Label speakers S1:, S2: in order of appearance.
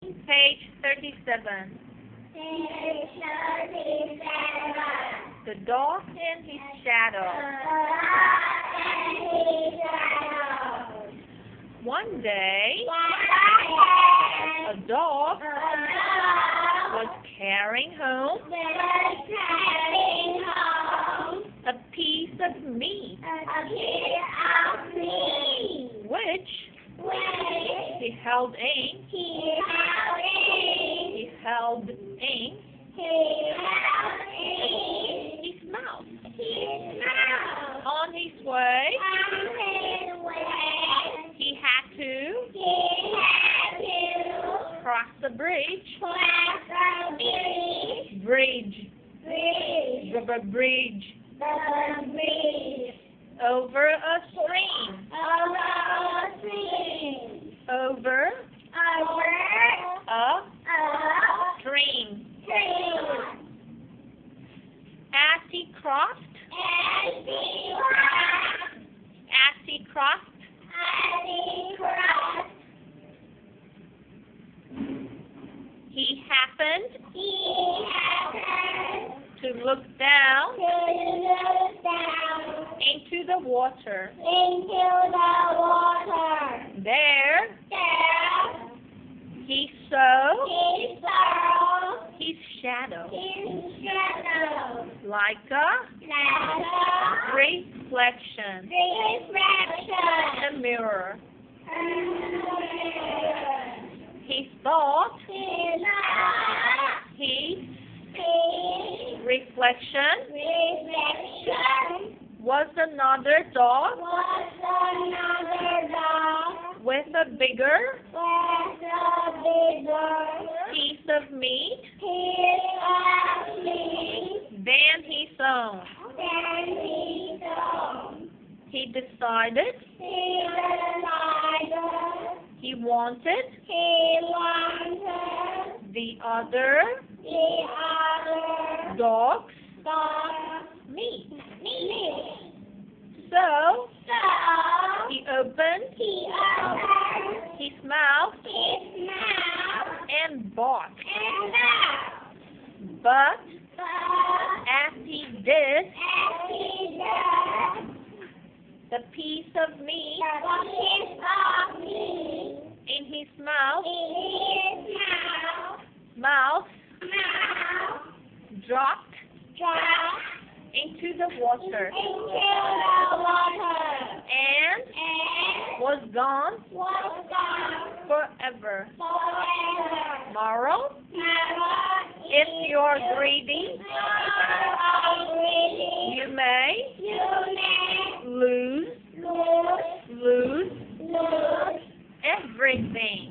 S1: Page 37. The dog and his shadow. One day, a dog was carrying home a piece of meat, which he held in. He held in his mouth. On his way, he had to cross the bridge. Bridge. Over a stream. Over a stream. As he crossed, he happened to look down into the water. There, he saw his shadow, like a reflection in a mirror. He thought his reflection was another dog with a bigger piece of meat than his own. He decided he wanted the other dog's meat. So he opened his mouth and barked. But as he did, the piece of meat in his mouth dropped into the water and was gone forever. Moral: if you're greedy, you may lose everything.